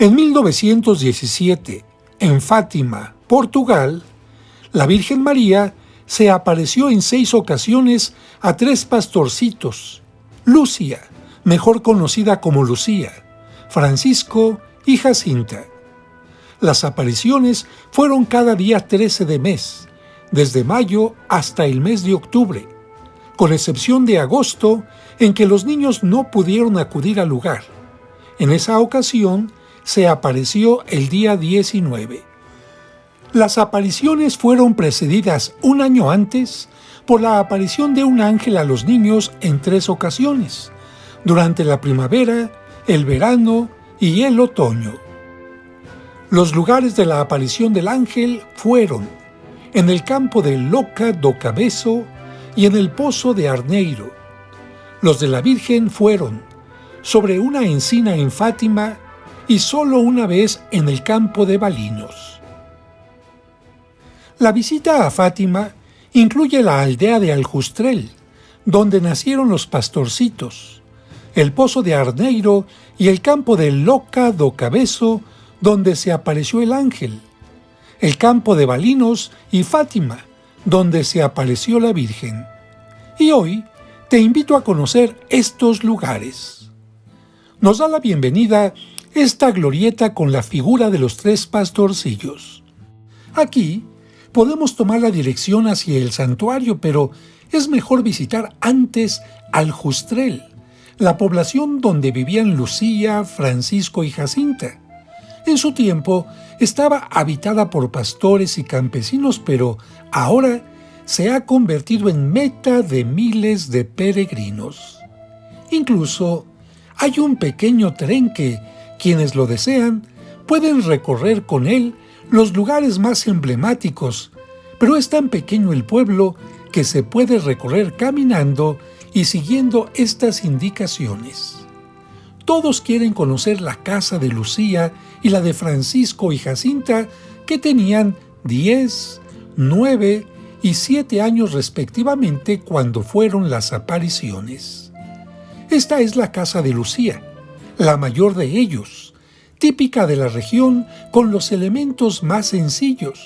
En 1917, en Fátima, Portugal, la Virgen María se apareció en 6 ocasiones a 3 pastorcitos: Lucia, mejor conocida como Lucía, Francisco y Jacinta. Las apariciones fueron cada día 13 de mes, desde mayo hasta el mes de octubre, con excepción de agosto, en que los niños no pudieron acudir al lugar. En esa ocasión se apareció el día 19. Las apariciones fueron precedidas un año antes por la aparición de un ángel a los niños en 3 ocasiones, durante la primavera, el verano y el otoño. Los lugares de la aparición del ángel fueron en el campo de Loca do Cabeço y en el pozo de Arneiro. Los de la Virgen fueron sobre una encina en Fátima y solo una vez en el campo de Balinos. La visita a Fátima incluye la aldea de Aljustrel, donde nacieron los pastorcitos, el pozo de Arneiro y el campo de Loca do Cabeço, donde se apareció el ángel, el campo de Balinos y Fátima, donde se apareció la Virgen. Y hoy te invito a conocer estos lugares. Nos da la bienvenida esta glorieta con la figura de los 3 pastorcillos. Aquí podemos tomar la dirección hacia el santuario, pero es mejor visitar antes Aljustrel, la población donde vivían Lucía, Francisco y Jacinta. En su tiempo estaba habitada por pastores y campesinos, pero ahora se ha convertido en meta de miles de peregrinos. Incluso hay un pequeño tren que, quienes lo desean, pueden recorrer con él los lugares más emblemáticos, pero es tan pequeño el pueblo que se puede recorrer caminando y siguiendo estas indicaciones. Todos quieren conocer la casa de Lucía y la de Francisco y Jacinta, que tenían 10, 9 y 7 años respectivamente cuando fueron las apariciones. Esta es la casa de Lucía, la mayor de ellos, típica de la región con los elementos más sencillos.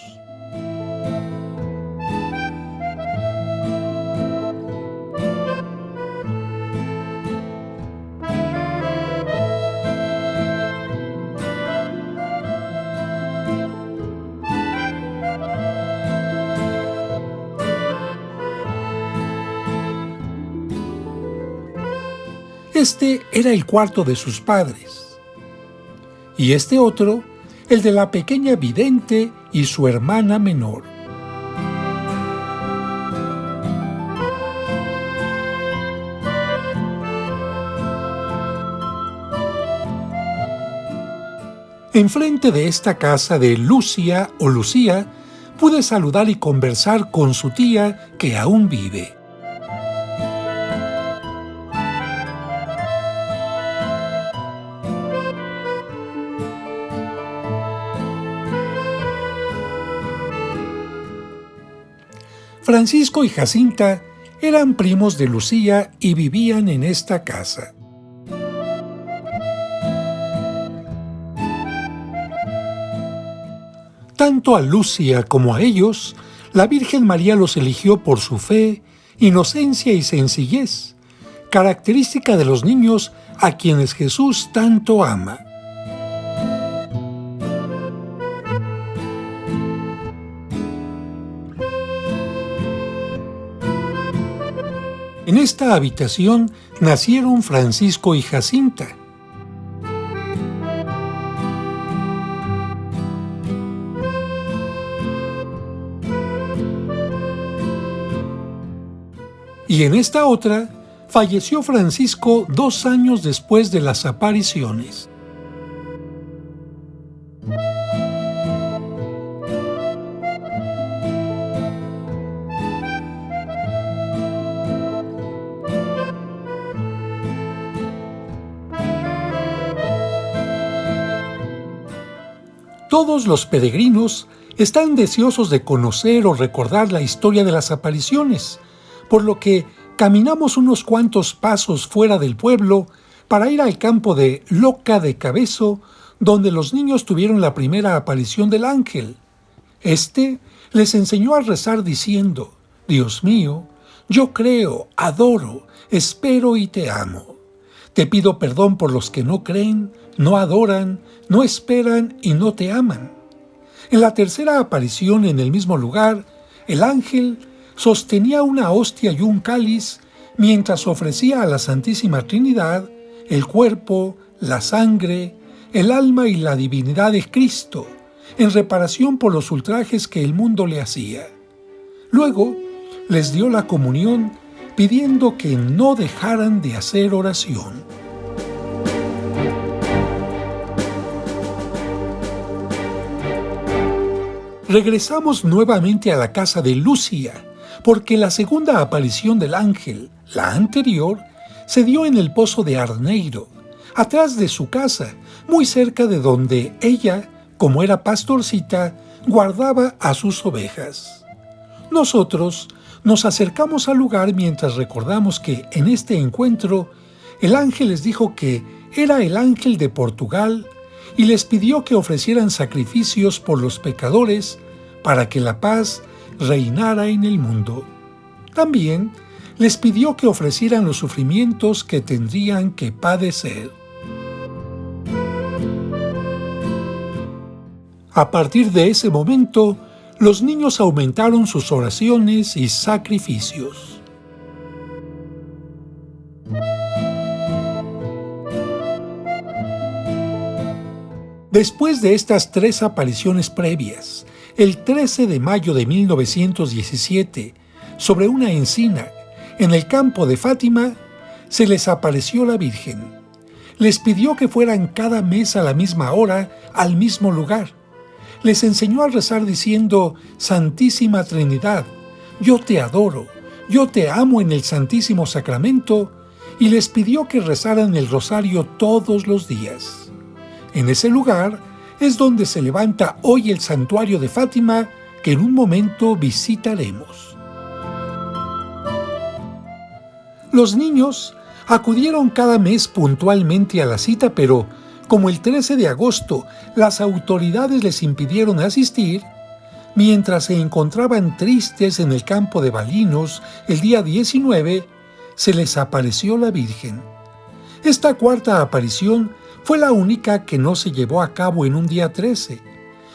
Este era el cuarto de sus padres. Y este otro, el de la pequeña vidente y su hermana menor. Enfrente de esta casa de Lucia o Lucía, pude saludar y conversar con su tía que aún vive. Francisco y Jacinta eran primos de Lucía y vivían en esta casa. Tanto a Lucía como a ellos, la Virgen María los eligió por su fe, inocencia y sencillez, característica de los niños a quienes Jesús tanto ama. En esta habitación nacieron Francisco y Jacinta. Y en esta otra falleció Francisco 2 años después de las apariciones. Todos los peregrinos están deseosos de conocer o recordar la historia de las apariciones, por lo que caminamos unos cuantos pasos fuera del pueblo para ir al campo de Loca de Cabeço, donde los niños tuvieron la primera aparición del ángel. Este les enseñó a rezar diciendo: Dios mío, yo creo, adoro, espero y te amo. Te pido perdón por los que no creen, no adoran, no esperan y no te aman. En la tercera aparición en el mismo lugar, el ángel sostenía una hostia y un cáliz mientras ofrecía a la Santísima Trinidad el cuerpo, la sangre, el alma y la divinidad de Cristo, en reparación por los ultrajes que el mundo le hacía. Luego les dio la comunión pidiendo que no dejaran de hacer oración. Regresamos nuevamente a la casa de Lucia, porque la segunda aparición del ángel, la anterior, se dio en el pozo de Arneiro, atrás de su casa, muy cerca de donde ella, como era pastorcita, guardaba a sus ovejas. Nosotros nos acercamos al lugar mientras recordamos que en este encuentro el ángel les dijo que era el ángel de Portugal y les pidió que ofrecieran sacrificios por los pecadores para que la paz reinara en el mundo. También les pidió que ofrecieran los sufrimientos que tendrían que padecer. A partir de ese momento, los niños aumentaron sus oraciones y sacrificios. Después de estas tres apariciones previas, el 13 de mayo de 1917, sobre una encina, en el campo de Fátima, se les apareció la Virgen. Les pidió que fueran cada mes a la misma hora, al mismo lugar. Les enseñó a rezar diciendo: Santísima Trinidad, yo te adoro, yo te amo en el Santísimo Sacramento, y les pidió que rezaran el rosario todos los días. En ese lugar es donde se levanta hoy el santuario de Fátima, que en un momento visitaremos. Los niños acudieron cada mes puntualmente a la cita, pero como el 13 de agosto las autoridades les impidieron asistir, mientras se encontraban tristes en el campo de Balinos el día 19, se les apareció la Virgen. Esta cuarta aparición fue la única que no se llevó a cabo en un día 13,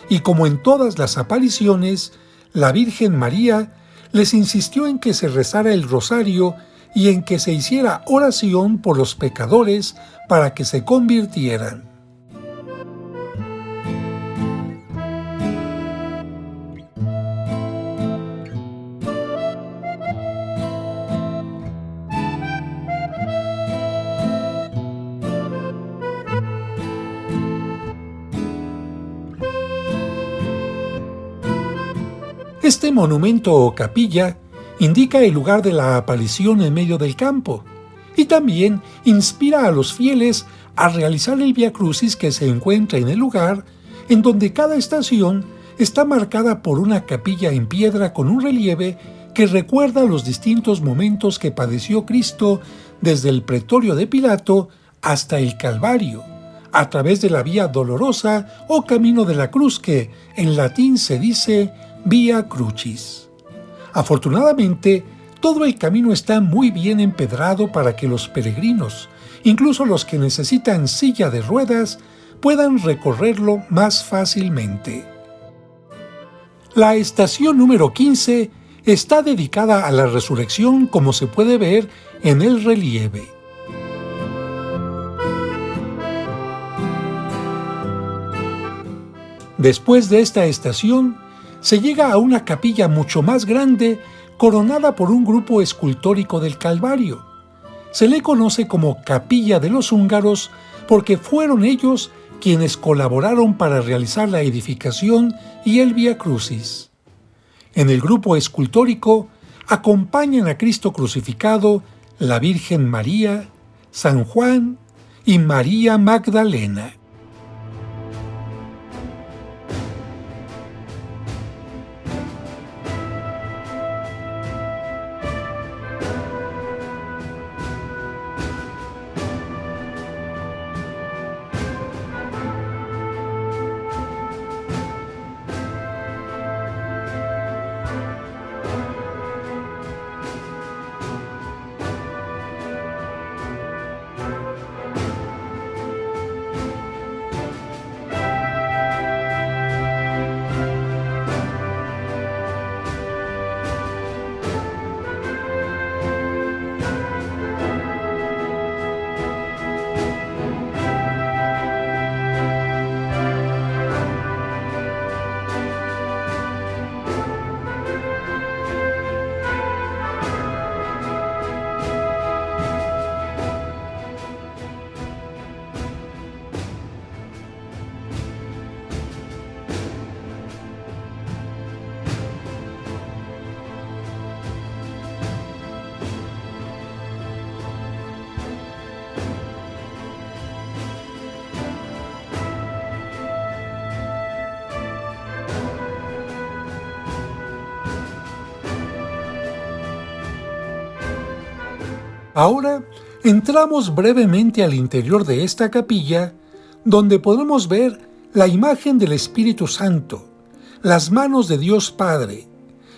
y como en todas las apariciones, la Virgen María les insistió en que se rezara el rosario y en que se hiciera oración por los pecadores para que se convirtieran. Este monumento o capilla indica el lugar de la aparición en medio del campo y también inspira a los fieles a realizar el Vía Crucis que se encuentra en el lugar, en donde cada estación está marcada por una capilla en piedra con un relieve que recuerda los distintos momentos que padeció Cristo desde el pretorio de Pilato hasta el Calvario, a través de la Vía Dolorosa o Camino de la Cruz, que en latín se dice Vía Crucis. Afortunadamente, todo el camino está muy bien empedrado para que los peregrinos, incluso los que necesitan silla de ruedas, puedan recorrerlo más fácilmente. La estación número 15 está dedicada a la resurrección, como se puede ver en el relieve. Después de esta estación, se llega a una capilla mucho más grande, coronada por un grupo escultórico del Calvario. Se le conoce como Capilla de los Húngaros porque fueron ellos quienes colaboraron para realizar la edificación y el Vía Crucis. En el grupo escultórico acompañan a Cristo crucificado la Virgen María, San Juan y María Magdalena. Ahora entramos brevemente al interior de esta capilla, donde podemos ver la imagen del Espíritu Santo, las manos de Dios Padre,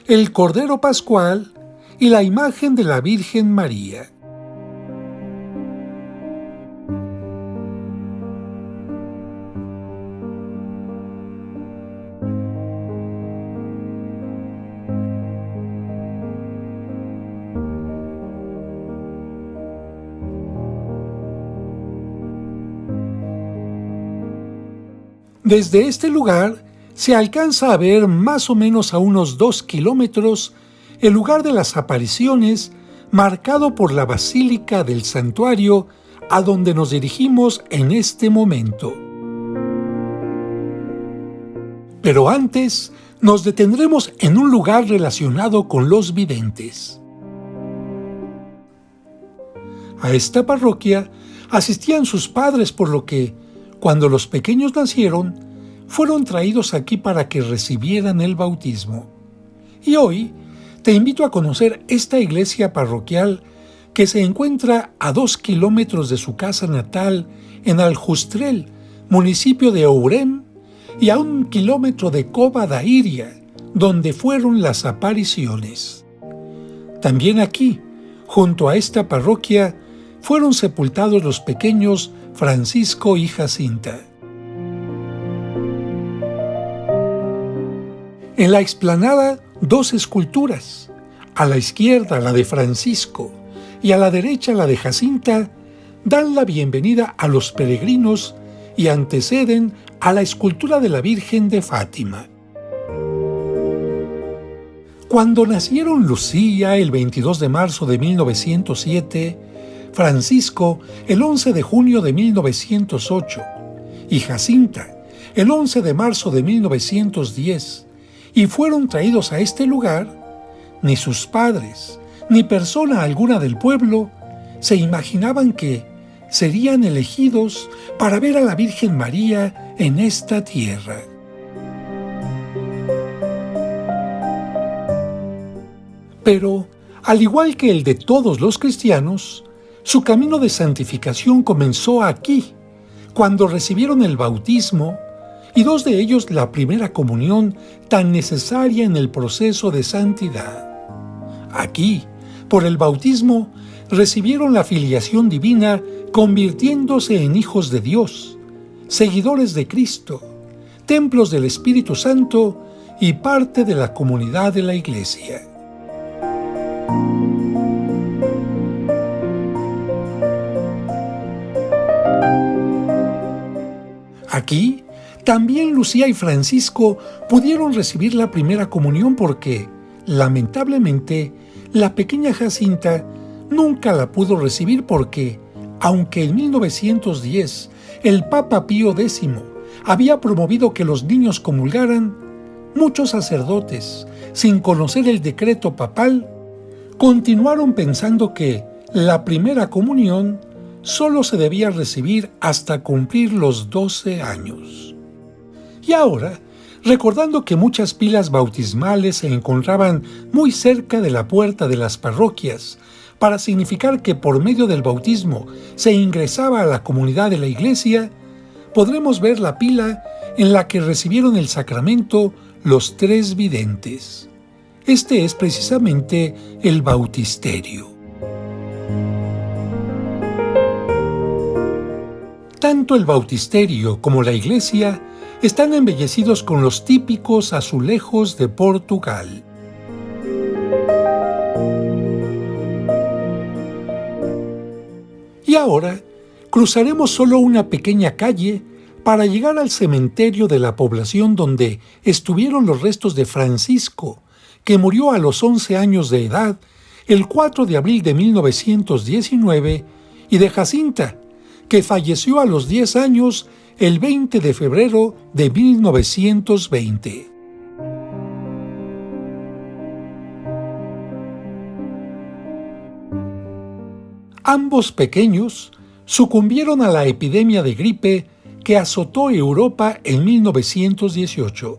el Cordero Pascual y la imagen de la Virgen María. Desde este lugar se alcanza a ver más o menos a unos 2 kilómetros el lugar de las apariciones, marcado por la Basílica del Santuario, a donde nos dirigimos en este momento. Pero antes nos detendremos en un lugar relacionado con los videntes. A esta parroquia asistían sus padres, por lo que, cuando los pequeños nacieron, fueron traídos aquí para que recibieran el bautismo. Y hoy te invito a conocer esta iglesia parroquial que se encuentra a 2 kilómetros de su casa natal en Aljustrel, municipio de Ourem, y a 1 kilómetro de Cova da Iria, donde fueron las apariciones. También aquí, junto a esta parroquia, fueron sepultados los pequeños Francisco y Jacinta. En la explanada, 2 esculturas, a la izquierda la de Francisco y a la derecha la de Jacinta, dan la bienvenida a los peregrinos y anteceden a la escultura de la Virgen de Fátima. Cuando nacieron Lucía el 22 de marzo de 1907, Francisco el 11 de junio de 1908 y Jacinta el 11 de marzo de 1910, y fueron traídos a este lugar, ni sus padres, ni persona alguna del pueblo se imaginaban que serían elegidos para ver a la Virgen María en esta tierra. Pero, al igual que el de todos los cristianos, su camino de santificación comenzó aquí, cuando recibieron el bautismo, y 2 de ellos la primera comunión tan necesaria en el proceso de santidad. Aquí, por el bautismo, recibieron la filiación divina, convirtiéndose en hijos de Dios, seguidores de Cristo, templos del Espíritu Santo y parte de la comunidad de la Iglesia. Aquí, también Lucía y Francisco pudieron recibir la primera comunión porque, lamentablemente, la pequeña Jacinta nunca la pudo recibir porque, aunque en 1910 el Papa Pío X había promovido que los niños comulgaran, muchos sacerdotes, sin conocer el decreto papal, continuaron pensando que la primera comunión solo se debía recibir hasta cumplir los 12 años. Y ahora, recordando que muchas pilas bautismales se encontraban muy cerca de la puerta de las parroquias, para significar que por medio del bautismo se ingresaba a la comunidad de la Iglesia, podremos ver la pila en la que recibieron el sacramento los 3 videntes. Este es precisamente el bautisterio. Tanto el bautisterio como la iglesia están embellecidos con los típicos azulejos de Portugal. Y ahora cruzaremos solo una pequeña calle para llegar al cementerio de la población donde estuvieron los restos de Francisco, que murió a los 11 años de edad el 4 de abril de 1919, y de Jacinta, que falleció a los 10 años el 20 de febrero de 1920. Ambos pequeños sucumbieron a la epidemia de gripe que azotó Europa en 1918.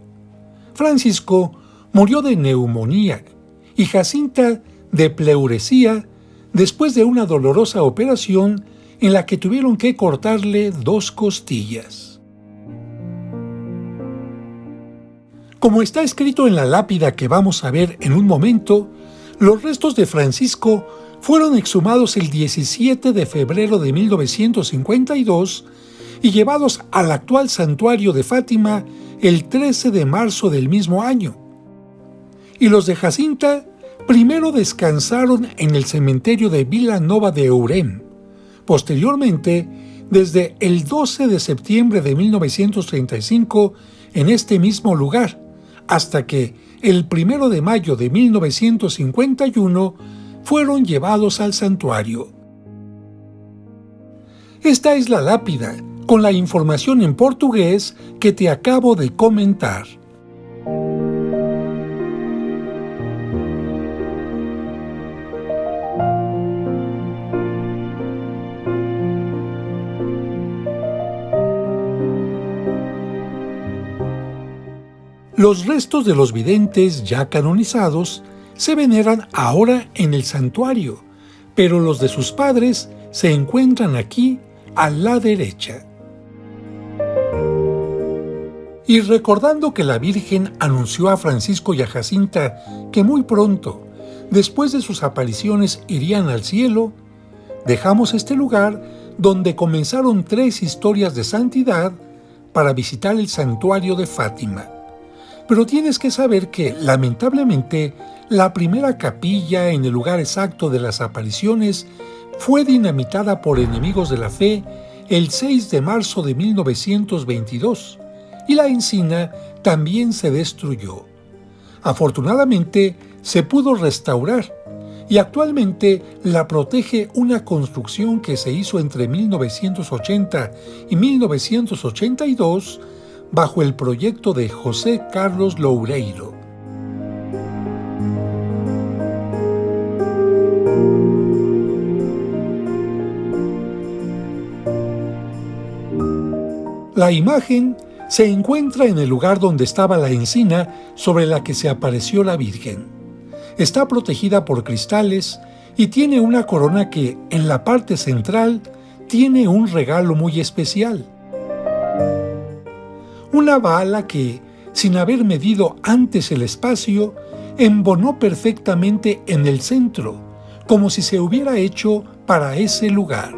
Francisco murió de neumonía y Jacinta de pleuresía después de una dolorosa operación en la que tuvieron que cortarle 2 costillas. Como está escrito en la lápida que vamos a ver en un momento, los restos de Francisco fueron exhumados el 17 de febrero de 1952 y llevados al actual santuario de Fátima el 13 de marzo del mismo año. Y los de Jacinta primero descansaron en el cementerio de Vilanova de Eurem. Posteriormente, desde el 12 de septiembre de 1935, en este mismo lugar, hasta que el 1 de mayo de 1951 fueron llevados al santuario. Esta es la lápida, con la información en portugués que te acabo de comentar. Los restos de los videntes ya canonizados se veneran ahora en el santuario, pero los de sus padres se encuentran aquí a la derecha. Y recordando que la Virgen anunció a Francisco y a Jacinta que muy pronto, después de sus apariciones, irían al cielo, dejamos este lugar donde comenzaron 3 historias de santidad para visitar el santuario de Fátima. Pero tienes que saber que, lamentablemente, la primera capilla en el lugar exacto de las apariciones fue dinamitada por enemigos de la fe el 6 de marzo de 1922 y la encina también se destruyó. Afortunadamente, se pudo restaurar y actualmente la protege una construcción que se hizo entre 1980 y 1982 bajo el proyecto de José Carlos Loureiro. La imagen se encuentra en el lugar donde estaba la encina sobre la que se apareció la Virgen. Está protegida por cristales y tiene una corona que, en la parte central, tiene un regalo muy especial. Una bala que, sin haber medido antes el espacio, embonó perfectamente en el centro, como si se hubiera hecho para ese lugar.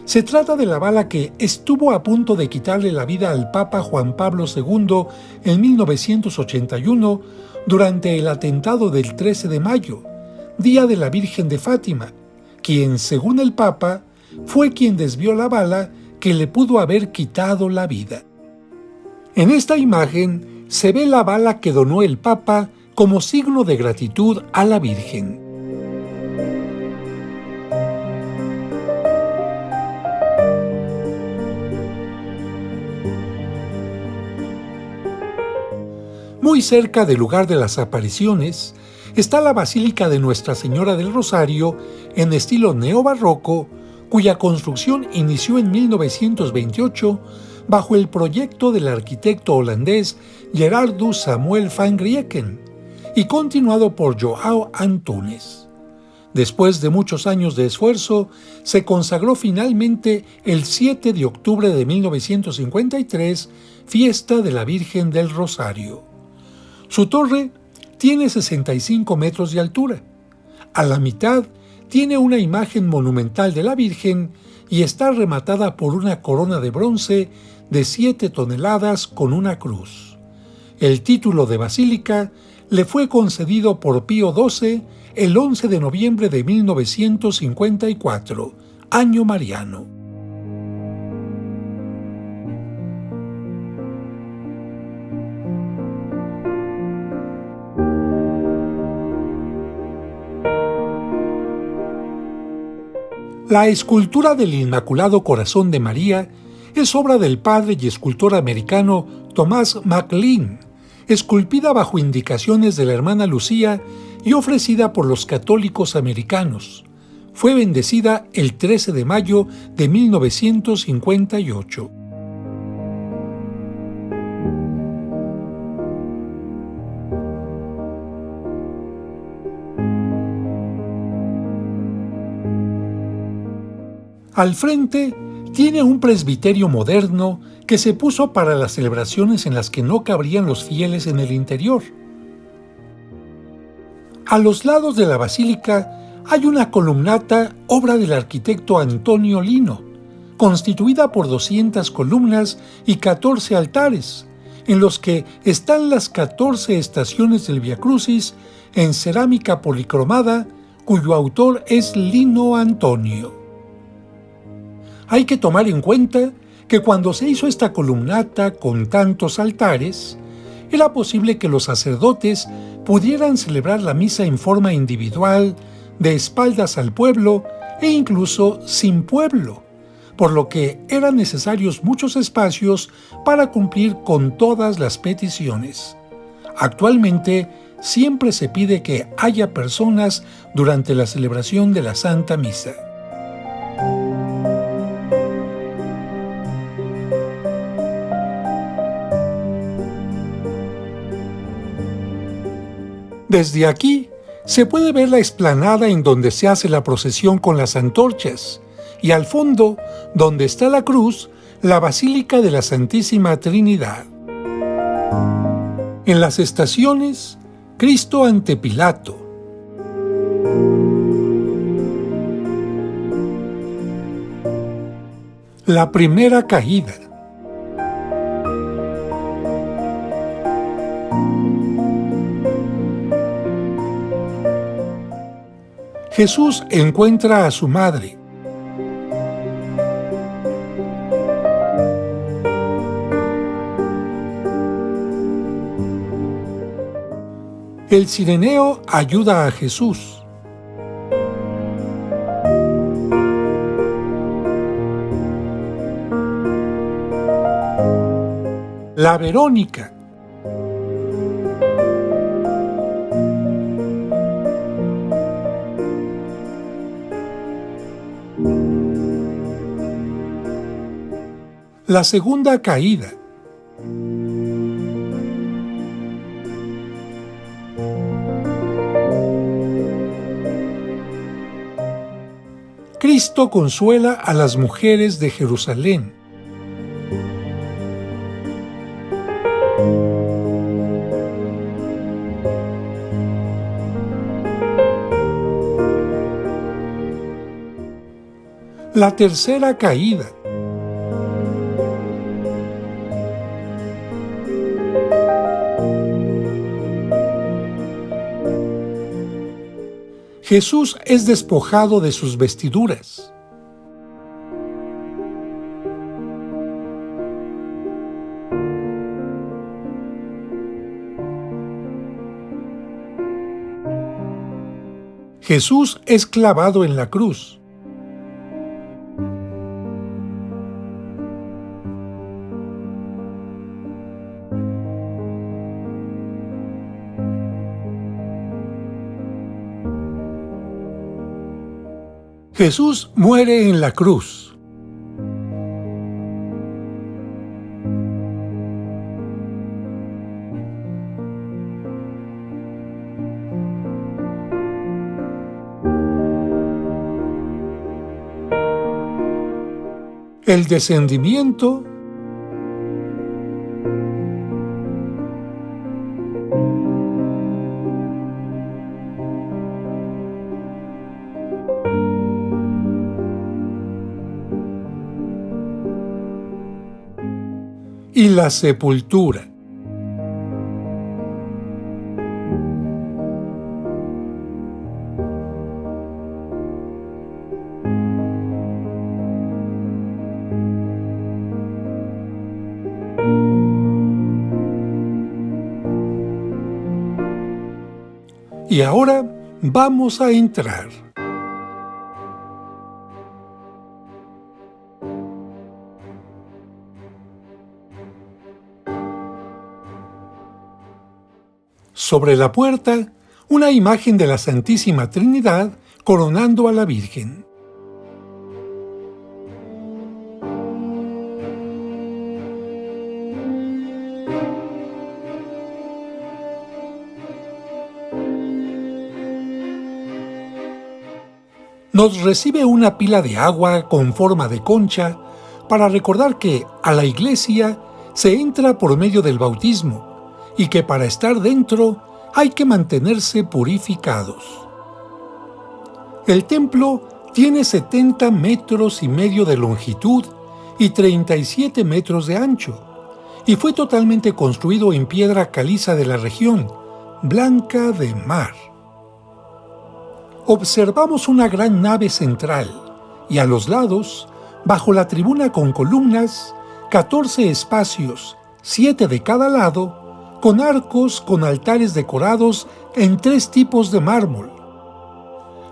Se trata de la bala que estuvo a punto de quitarle la vida al Papa Juan Pablo II en 1981 durante el atentado del 13 de mayo, Día de la Virgen de Fátima, quien, según el Papa, fue quien desvió la bala que le pudo haber quitado la vida. En esta imagen se ve la bala que donó el Papa como signo de gratitud a la Virgen. Muy cerca del lugar de las apariciones está la Basílica de Nuestra Señora del Rosario en estilo neobarroco, cuya construcción inició en 1928 bajo el proyecto del arquitecto holandés Gerardus Samuel van Grieken y continuado por Joao Antunes. Después de muchos años de esfuerzo, se consagró finalmente el 7 de octubre de 1953, fiesta de la Virgen del Rosario. Su torre tiene 65 metros de altura. A la mitad tiene una imagen monumental de la Virgen y está rematada por una corona de bronce de 7 toneladas con una cruz. El título de basílica le fue concedido por Pío XII el 11 de noviembre de 1954, año mariano. La escultura del Inmaculado Corazón de María es obra del padre y escultor americano Thomas McLean, esculpida bajo indicaciones de la hermana Lucía y ofrecida por los católicos americanos. Fue bendecida el 13 de mayo de 1958. Al frente tiene un presbiterio moderno que se puso para las celebraciones en las que no cabrían los fieles en el interior. A los lados de la basílica hay una columnata, obra del arquitecto Antonio Lino, constituida por 200 columnas y 14 altares, en los que están las 14 estaciones del Vía Crucis en cerámica policromada, cuyo autor es Lino Antonio. Hay que tomar en cuenta que cuando se hizo esta columnata con tantos altares, era posible que los sacerdotes pudieran celebrar la misa en forma individual, de espaldas al pueblo e incluso sin pueblo, por lo que eran necesarios muchos espacios para cumplir con todas las peticiones. Actualmente, siempre se pide que haya personas durante la celebración de la Santa Misa. Desde aquí se puede ver la explanada en donde se hace la procesión con las antorchas y al fondo, donde está la cruz, la Basílica de la Santísima Trinidad. En las estaciones, Cristo ante Pilato. La primera caída. Jesús encuentra a su madre. El cireneo ayuda a Jesús. La Verónica. La segunda caída. Cristo consuela a las mujeres de Jerusalén. La tercera caída. Jesús es despojado de sus vestiduras. Jesús es clavado en la cruz. Jesús muere en la cruz. El descendimiento. Y la sepultura. Y ahora vamos a entrar. Sobre la puerta, una imagen de la Santísima Trinidad coronando a la Virgen. nos recibe una pila de agua con forma de concha para recordar que a la iglesia se entra por medio del bautismo y que para estar dentro hay que mantenerse purificados. El templo tiene 70 metros y medio de longitud y 37 metros de ancho, y fue totalmente construido en piedra caliza de la región, blanca de mar. Observamos una gran nave central, y a los lados, bajo la tribuna con columnas, 14 espacios, 7 de cada lado, con arcos con altares decorados en 3 tipos de mármol.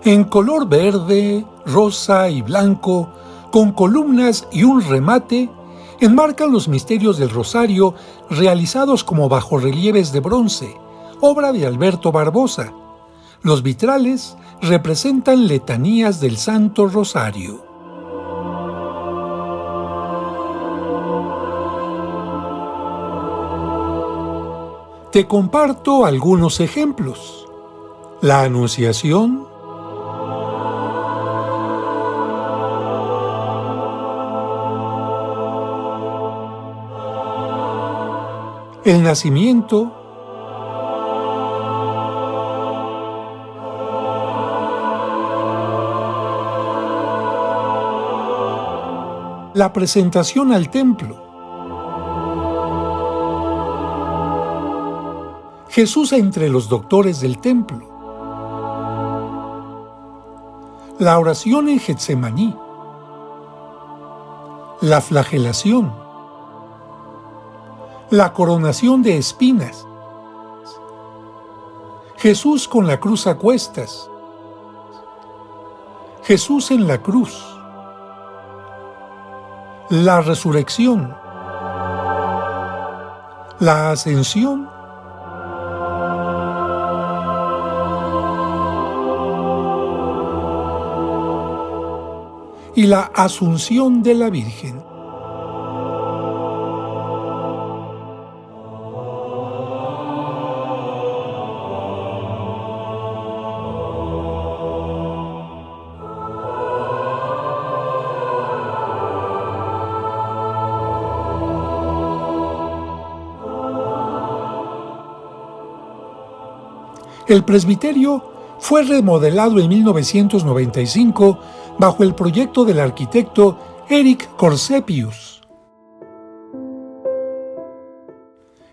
En color verde, rosa y blanco, con columnas y un remate, enmarcan los misterios del Rosario realizados como bajorrelieves de bronce, obra de Alberto Barbosa. Los vitrales representan letanías del Santo Rosario. Te comparto algunos ejemplos. La Anunciación, el Nacimiento, la presentación al templo, Jesús entre los doctores del templo, la oración en Getsemaní, la flagelación, la coronación de espinas, Jesús con la cruz a cuestas, Jesús en la cruz, la resurrección, la ascensión, y la asunción de la Virgen. El presbiterio fue remodelado en 1995 bajo el proyecto del arquitecto Eric Corsepius.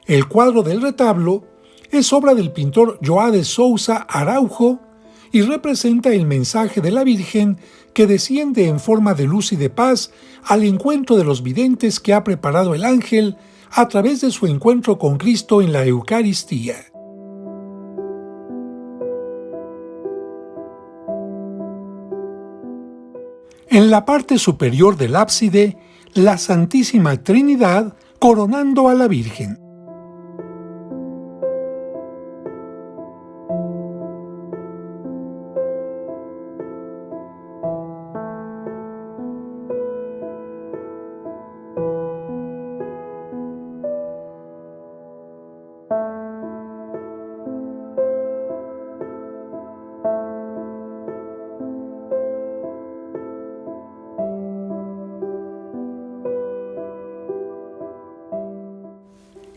El cuadro del retablo es obra del pintor Joá de Souza Araujo y representa el mensaje de la Virgen que desciende en forma de luz y de paz al encuentro de los videntes que ha preparado el ángel a través de su encuentro con Cristo en la Eucaristía. En la parte superior del ábside, la Santísima Trinidad coronando a la Virgen.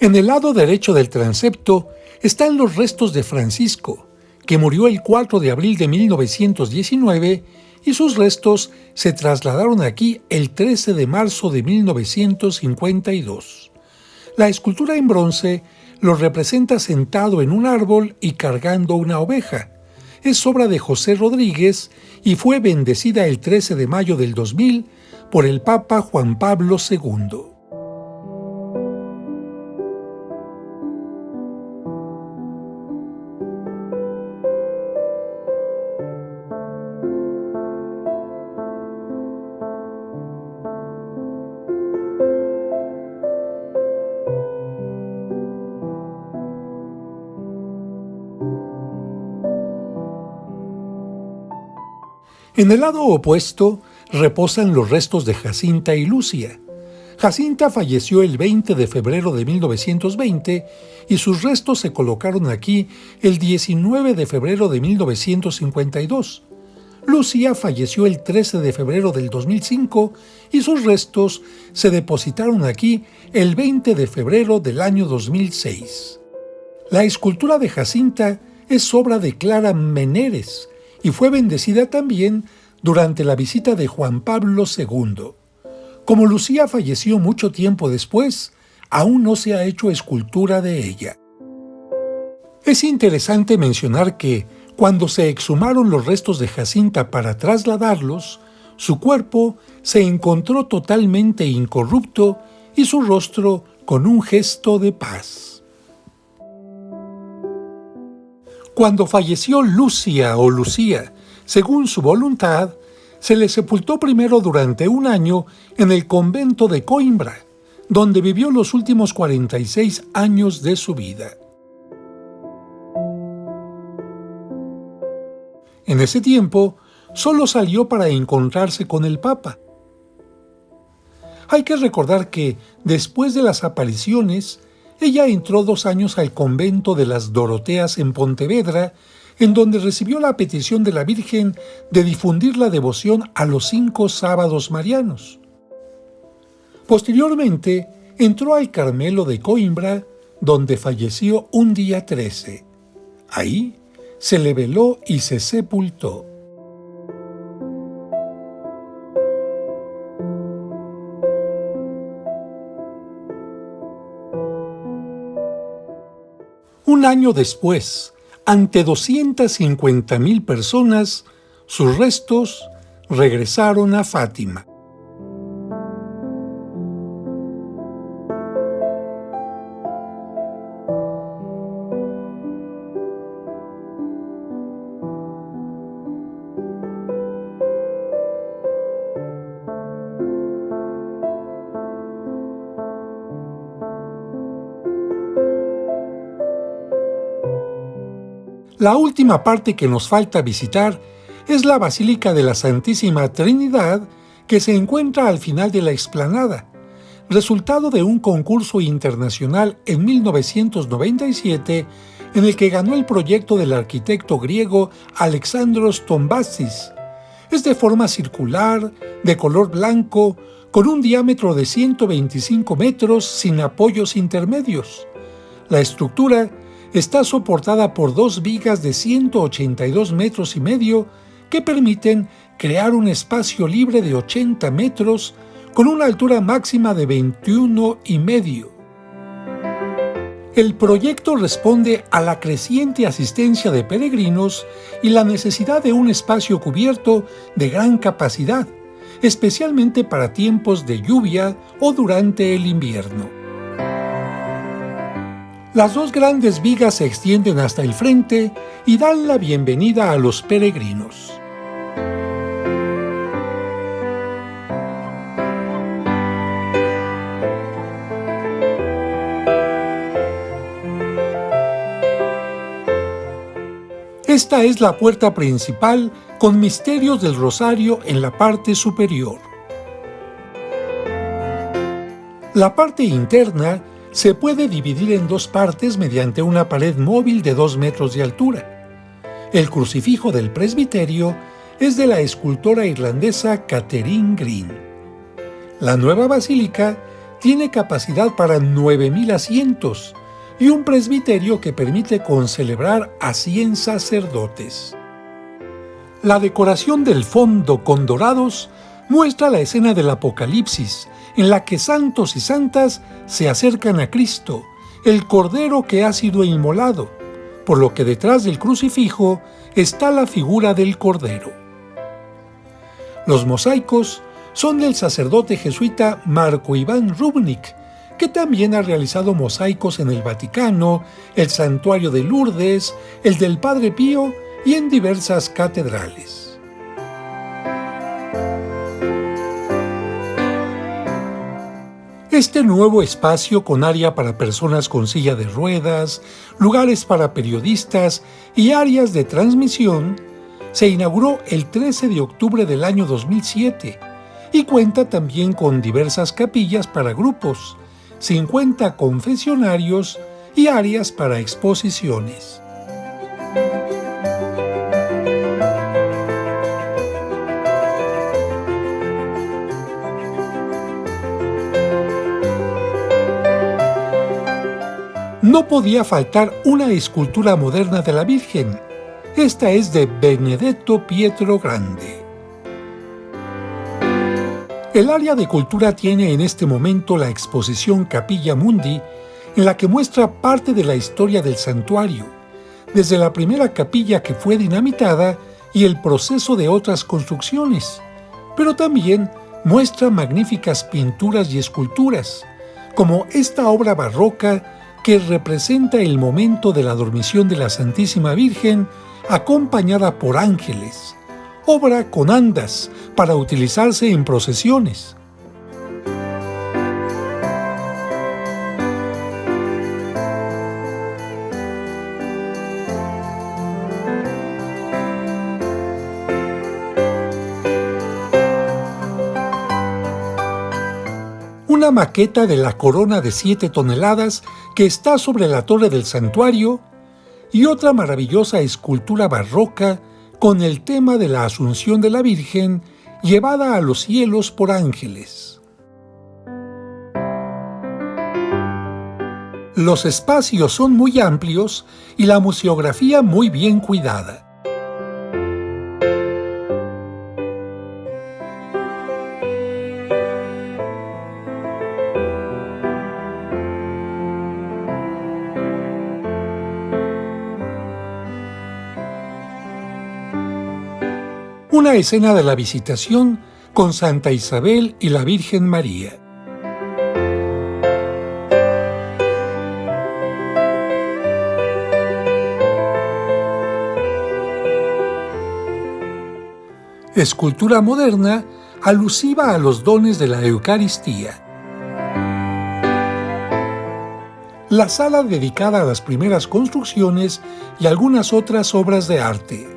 En el lado derecho del transepto están los restos de Francisco, que murió el 4 de abril de 1919 y sus restos se trasladaron aquí el 13 de marzo de 1952. La escultura en bronce lo representa sentado en un árbol y cargando una oveja. Es obra de José Rodríguez y fue bendecida el 13 de mayo del 2000 por el Papa Juan Pablo II. En el lado opuesto reposan los restos de Jacinta y Lucia. Jacinta falleció el 20 de febrero de 1920 y sus restos se colocaron aquí el 19 de febrero de 1952. Lucía falleció el 13 de febrero del 2005 y sus restos se depositaron aquí el 20 de febrero del año 2006. La escultura de Jacinta es obra de Clara Meneres y fue bendecida también durante la visita de Juan Pablo II. Como Lucía falleció mucho tiempo después, aún no se ha hecho escultura de ella. Es interesante mencionar que, cuando se exhumaron los restos de Jacinta para trasladarlos, su cuerpo se encontró totalmente incorrupto y su rostro con un gesto de paz. Cuando falleció Lucia o Lucía, según su voluntad, se le sepultó primero durante un año en el convento de Coimbra, donde vivió los últimos 46 años de su vida. En ese tiempo, solo salió para encontrarse con el Papa. Hay que recordar que, después de las apariciones, ella entró 2 años al convento de las Doroteas en Pontevedra, en donde recibió la petición de la Virgen de difundir la devoción a los 5 sábados marianos. Posteriormente, entró al Carmelo de Coimbra, donde falleció un día 13. Ahí se le veló y se sepultó. Un año después, ante 250,000 personas, sus restos regresaron a Fátima. La última parte que nos falta visitar es la Basílica de la Santísima Trinidad, que se encuentra al final de la explanada, resultado de un concurso internacional en 1997 en el que ganó el proyecto del arquitecto griego Alexandros Tombazis. Es de forma circular, de color blanco, con un diámetro de 125 metros sin apoyos intermedios. La estructura está soportada por 2 vigas de 182 metros y medio que permiten crear un espacio libre de 80 metros con una altura máxima de 21 y medio. El proyecto responde a la creciente asistencia de peregrinos y la necesidad de un espacio cubierto de gran capacidad, especialmente para tiempos de lluvia o durante el invierno. Las 2 grandes vigas se extienden hasta el frente y dan la bienvenida a los peregrinos. Esta es la puerta principal con misterios del rosario en la parte superior. La parte interna se puede dividir en 2 partes mediante una pared móvil de 2 metros de altura. El crucifijo del presbiterio es de la escultora irlandesa Catherine Green. La nueva basílica tiene capacidad para 9,000 asientos y un presbiterio que permite concelebrar a 100 sacerdotes. La decoración del fondo con dorados muestra la escena del Apocalipsis, en la que santos y santas se acercan a Cristo, el Cordero que ha sido inmolado, por lo que detrás del crucifijo está la figura del Cordero. Los mosaicos son del sacerdote jesuita Marco Iván Rubnik, que también ha realizado mosaicos en el Vaticano, el Santuario de Lourdes, el del Padre Pío y en diversas catedrales. Este nuevo espacio, con área para personas con silla de ruedas, lugares para periodistas y áreas de transmisión, se inauguró el 13 de octubre del año 2007 y cuenta también con diversas capillas para grupos, 50 confesionarios y áreas para exposiciones. no podía faltar una escultura moderna de la Virgen. Esta es de Benedetto Pietro Grande. El área de cultura tiene en este momento la exposición Capilla Mundi, en la que muestra parte de la historia del santuario, desde la primera capilla que fue dinamitada y el proceso de otras construcciones, pero también muestra magníficas pinturas y esculturas, como esta obra barroca que representa el momento de la dormición de la Santísima Virgen acompañada por ángeles, obra con andas para utilizarse en procesiones. Una maqueta de la corona de 7 toneladas que está sobre la torre del santuario y otra maravillosa escultura barroca con el tema de la Asunción de la Virgen llevada a los cielos por ángeles. Los espacios son muy amplios y la museografía muy bien cuidada. Una escena de la Visitación con Santa Isabel y la Virgen María. Escultura moderna alusiva a los dones de la Eucaristía. La sala dedicada a las primeras construcciones y algunas otras obras de arte.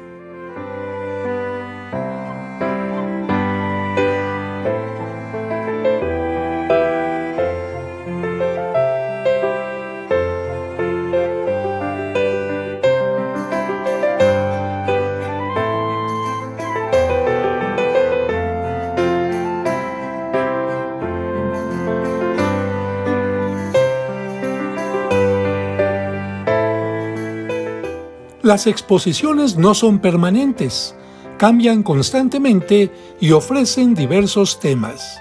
Las exposiciones no son permanentes, cambian constantemente y ofrecen diversos temas.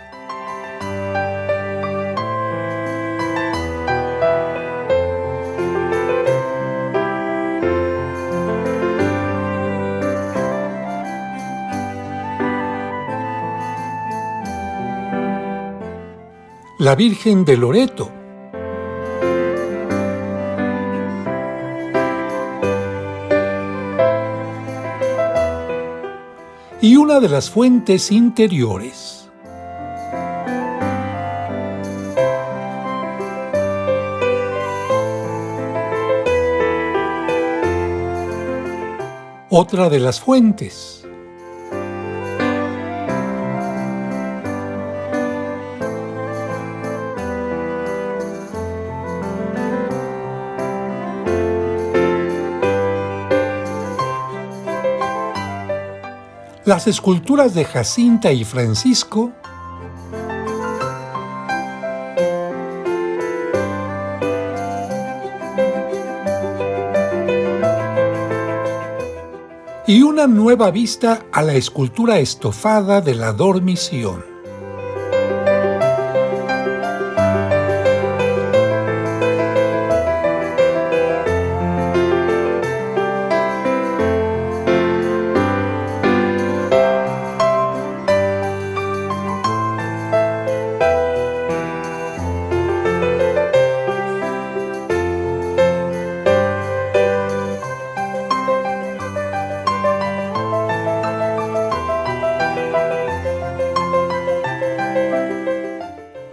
La Virgen de Loreto. Y una de las fuentes interiores. Otra de las fuentes. Las esculturas de Jacinta y Francisco, y una nueva vista a la escultura estofada de la Dormición.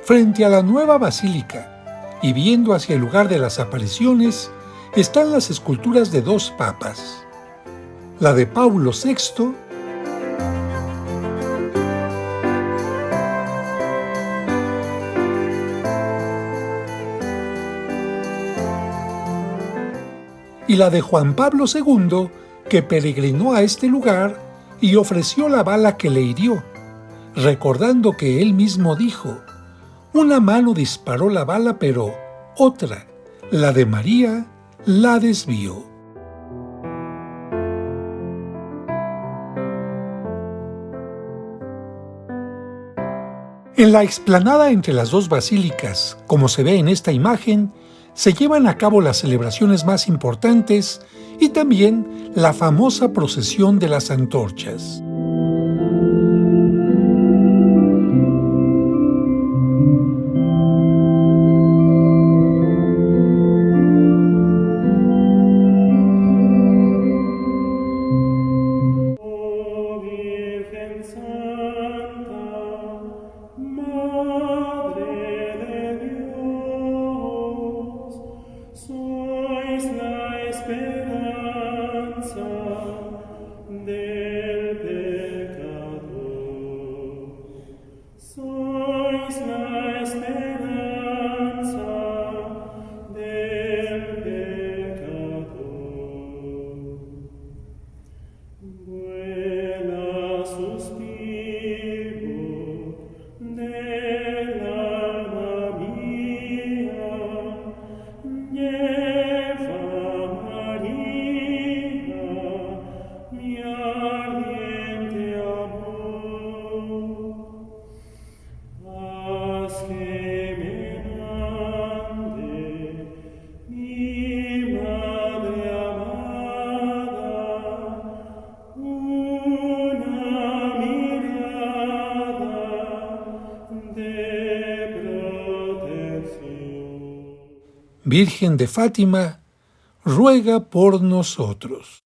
Frente a la nueva basílica y viendo hacia el lugar de las apariciones están las esculturas de 2 papas, la de Paulo VI y la de Juan Pablo II, que peregrinó a este lugar y ofreció la bala que le hirió, recordando que él mismo dijo: una mano disparó la bala, pero otra, la de María la desvió. En la explanada entre las dos basílicas, como se ve en esta imagen, se llevan a cabo las celebraciones más importantes y también la famosa procesión de las antorchas. Virgen de Fátima, ruega por nosotros.